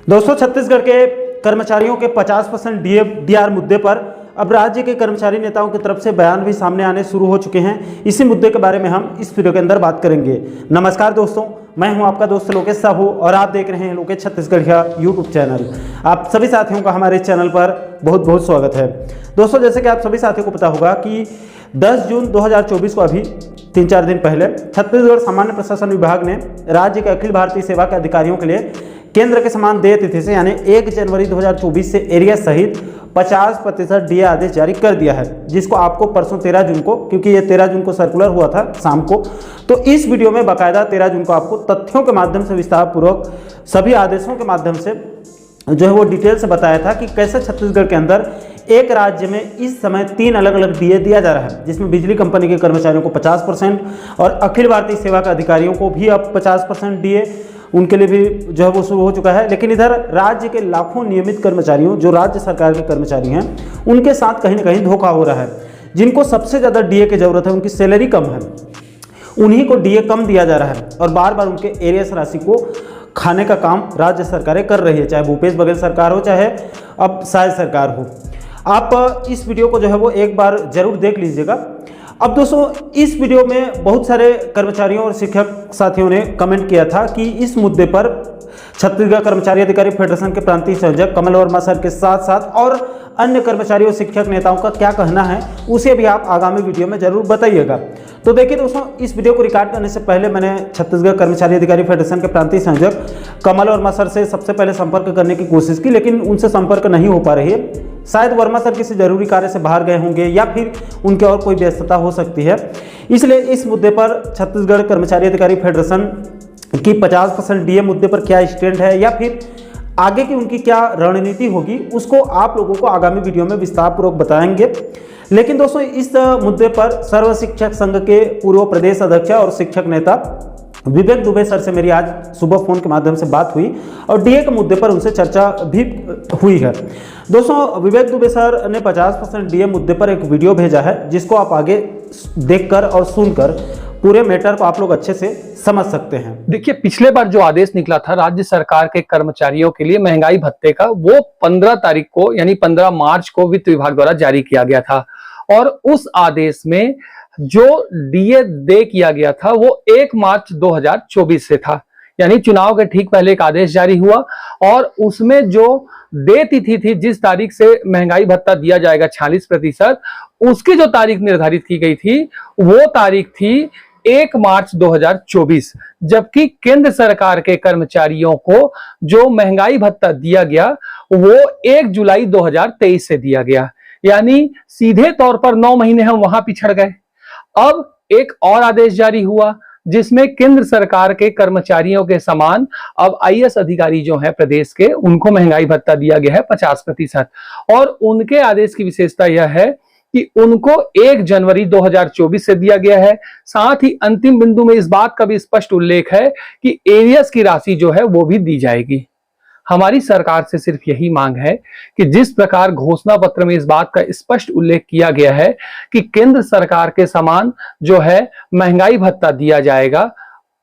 दोस्तों, छत्तीसगढ़ के कर्मचारियों के 50% डीआर मुद्दे पर अब राज्य के कर्मचारी नेताओं की तरफ से बयान भी सामने आने शुरू हो चुके हैं। इसी मुद्दे के बारे में हम इस वीडियो के अंदर बात करेंगे। नमस्कार दोस्तों, मैं हूं आपका दोस्त लोकेश साहू और आप देख रहे हैं लोकेश छत्तीसगढ़ का यूट्यूब चैनल। आप सभी साथियों का हमारे चैनल पर बहुत बहुत स्वागत है। दोस्तों, जैसे कि आप सभी साथियों को पता होगा कि 10 जून 2024 को अभी 3-4 दिन पहले छत्तीसगढ़ सामान्य प्रशासन विभाग ने राज्य के अखिल भारतीय सेवा के अधिकारियों के लिए केंद्र के समान देय तिथि से यानी 1 जनवरी 2024 से एरिया सहित 50% डीए आदेश जारी कर दिया है, जिसको आपको परसों 13 जून को, क्योंकि ये 13 जून को सर्कुलर हुआ था शाम को, तो इस वीडियो में बाकायदा 13 जून को आपको तथ्यों के माध्यम से विस्तार पूर्वक सभी आदेशों के माध्यम से जो है वो डिटेल से बताया था कि कैसे छत्तीसगढ़ के अंदर एक राज्य में इस समय 3 अलग अलग डीए दिया जा रहा है, जिसमें बिजली कंपनी के कर्मचारियों को 50% और अखिल भारतीय सेवा के अधिकारियों को भी अब 50% डीए उनके लिए भी जो है वो शुरू हो चुका है। लेकिन इधर राज्य के लाखों नियमित कर्मचारियों, जो राज्य सरकार के कर्मचारी हैं, उनके साथ कहीं ना कहीं धोखा हो रहा है। जिनको सबसे ज़्यादा डीए की ज़रूरत है, उनकी सैलरी कम है, उन्हीं को डीए कम दिया जा रहा है और बार बार उनके एरियस राशि को खाने का काम राज्य सरकारें कर रही है, चाहे भूपेश बघेल सरकार हो, चाहे अब शायद सरकार हो। आप इस वीडियो को जो है वो एक बार जरूर देख लीजिएगा। अब दोस्तों, इस वीडियो में बहुत सारे कर्मचारियों और शिक्षक साथियों ने कमेंट किया था कि इस मुद्दे पर छत्तीसगढ़ कर्मचारी अधिकारी फेडरेशन के प्रांतीय संयोजक कमल वर्मा सर के साथ साथ और अन्य कर्मचारी और शिक्षक नेताओं का क्या कहना है, उसे भी आप आगामी वीडियो में जरूर बताइएगा। तो देखिए दोस्तों, इस वीडियो को रिकॉर्ड करने से पहले मैंने छत्तीसगढ़ कर्मचारी अधिकारी फेडरेशन के प्रांतीय संयोजक कमल वर्मा सर से सबसे पहले संपर्क करने की कोशिश की, लेकिन उनसे संपर्क नहीं हो पा रही है। शायद वर्मा सर किसी जरूरी कार्य से बाहर गए होंगे या फिर उनके और कोई व्यस्तता हो सकती है। इसलिए इस मुद्दे पर छत्तीसगढ़ कर्मचारी अधिकारी फेडरेशन की 50% डीए मुद्दे पर क्या स्टैंड है या फिर आगे की उनकी क्या रणनीति होगी, उसको आप लोगों को आगामी वीडियो में विस्तार पूर्वक बताएंगे। लेकिन दोस्तों, इस मुद्दे पर सर्व शिक्षक संघ के पूर्व प्रदेश अध्यक्ष और शिक्षक नेता विवेक दुबे सर से मेरी आज सुबह फोन के माध्यम से बात हुई और डीए के मुद्दे पर उनसे चर्चा भी हुई है। दोस्तों, विवेक दुबे सर ने 50% डीए मुद्दे पर एक वीडियो भेजा है, जिसको आप आगे देखकर और सुनकर पूरे मैटर को आप लोग अच्छे से समझ सकते हैं। देखिए, पिछले बार जो आदेश निकला था राज्य सरकार के कर्मचारियों के लिए महंगाई भत्ते का, वो 15 तारीख को यानी 15 मार्च को वित्त विभाग द्वारा जारी किया गया था और उस आदेश में जो डीए दे किया गया था वो 1 मार्च 2024 से था, यानी चुनाव के ठीक पहले एक आदेश जारी हुआ और उसमें जो दे तिथि थी, जिस तारीख से महंगाई भत्ता दिया जाएगा 46%, उसकी जो तारीख निर्धारित की गई थी वो तारीख थी 1 मार्च 2024, जबकि केंद्र सरकार के कर्मचारियों को जो महंगाई भत्ता दिया गया वो 1 जुलाई 2023 से दिया गया, यानी सीधे तौर पर 9 महीने हम वहां पिछड़ गए। अब एक और आदेश जारी हुआ जिसमें केंद्र सरकार के कर्मचारियों के समान अब आईएएस अधिकारी जो है प्रदेश के, उनको महंगाई भत्ता दिया गया है 50% और उनके आदेश की विशेषता यह है कि उनको 1 जनवरी 2024 से दिया गया है। साथ ही अंतिम बिंदु में इस बात का भी स्पष्ट उल्लेख है कि एरियस की राशि जो है वो भी दी जाएगी। हमारी सरकार से सिर्फ यही मांग है कि जिस प्रकार घोषणा पत्र में इस बात का स्पष्ट उल्लेख किया गया है कि केंद्र सरकार के समान जो है महंगाई भत्ता दिया जाएगा,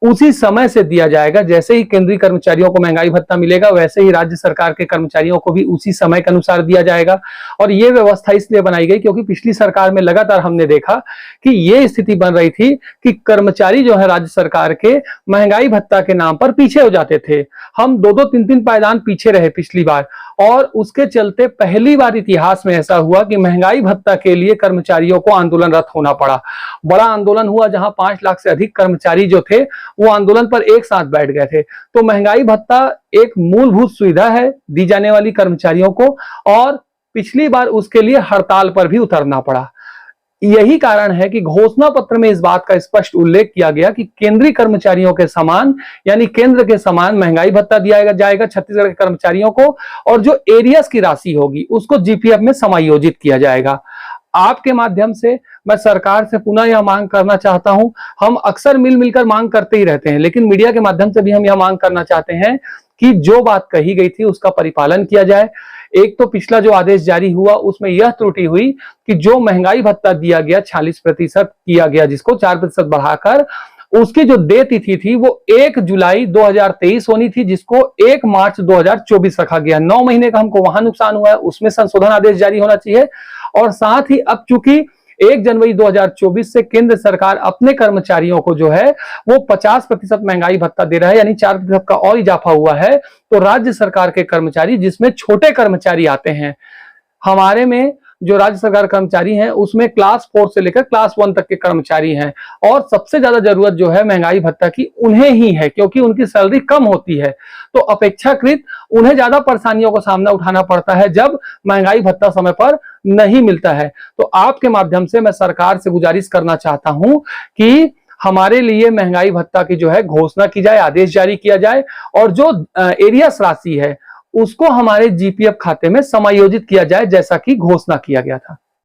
उसी समय से दिया जाएगा। जैसे ही केंद्रीय कर्मचारियों को महंगाई भत्ता मिलेगा, वैसे ही राज्य सरकार के कर्मचारियों को भी उसी समय के अनुसार दिया जाएगा। और यह व्यवस्था इसलिए बनाई गई क्योंकि पिछली सरकार में लगातार हमने देखा कि यह स्थिति बन रही थी कि कर्मचारी जो है राज्य सरकार के महंगाई भत्ता के नाम पर पीछे हो जाते थे। हम 2-2, 3-3 पायदान पीछे रहे पिछली बार और उसके चलते पहली बार इतिहास में ऐसा हुआ कि महंगाई भत्ता के लिए कर्मचारियों को आंदोलनरत होना पड़ा। बड़ा आंदोलन हुआ जहां 5 लाख से अधिक कर्मचारी जो थे वो आंदोलन पर एक साथ बैठ गए थे। तो महंगाई भत्ता एक मूलभूत सुविधा है दी जाने वाली कर्मचारियों को और पिछली बार उसके लिए हड़ताल पर भी उतरना पड़ा। यही कारण है कि घोषणा पत्र में इस बात का स्पष्ट उल्लेख किया गया कि केंद्रीय कर्मचारियों के समान यानी केंद्र के समान महंगाई भत्ता दिया जाएगा छत्तीसगढ़ के कर्मचारियों को और जो एरियस की राशि होगी उसको जीपीएफ में समायोजित किया जाएगा। आपके माध्यम से मैं सरकार से पुनः यह मांग करना चाहता हूं। हम अक्सर मिलकर मांग करते ही रहते हैं, लेकिन मीडिया के माध्यम से भी हम यह मांग करना चाहते हैं कि जो बात कही गई थी उसका परिपालन किया जाए। एक तो पिछला जो आदेश जारी हुआ उसमें यह त्रुटि हुई कि जो महंगाई भत्ता दिया गया 46% किया गया, जिसको 4% बढ़ाकर उसकी जो देय तिथि थी वो 1 जुलाई 2023 होनी थी, जिसको 1 मार्च 2024 रखा गया। 9 महीने का हमको वहां नुकसान हुआ है, उसमें संशोधन आदेश जारी होना चाहिए। और साथ ही अब चूंकि 1 जनवरी 2024 से केंद्र सरकार अपने कर्मचारियों को जो है वो 50% महंगाई भत्ता दे रहा है, यानी 4% का और इजाफा हुआ है। तो राज्य सरकार के कर्मचारी, जिसमें छोटे कर्मचारी आते हैं, हमारे में जो राज्य सरकार कर्मचारी हैं उसमें क्लास 4 से लेकर क्लास 1 तक के कर्मचारी हैं, और सबसे ज्यादा जरूरत जो है महंगाई भत्ता की उन्हें ही है, क्योंकि उनकी सैलरी कम होती है। तो अपेक्षाकृत उन्हें ज्यादा परेशानियों का सामना उठाना पड़ता है जब महंगाई भत्ता समय पर नहीं मिलता है। तो आपके माध्यम से मैं सरकार से गुजारिश करना चाहता हूं कि हमारे लिए महंगाई भत्ता की जो है घोषणा की जाए, आदेश जारी किया जाए, और जो एरियर्स राशि है उसको हमारे जीपीएफ खाते में समायोजित किया जाए, जैसा कि घोषणा किया गया था।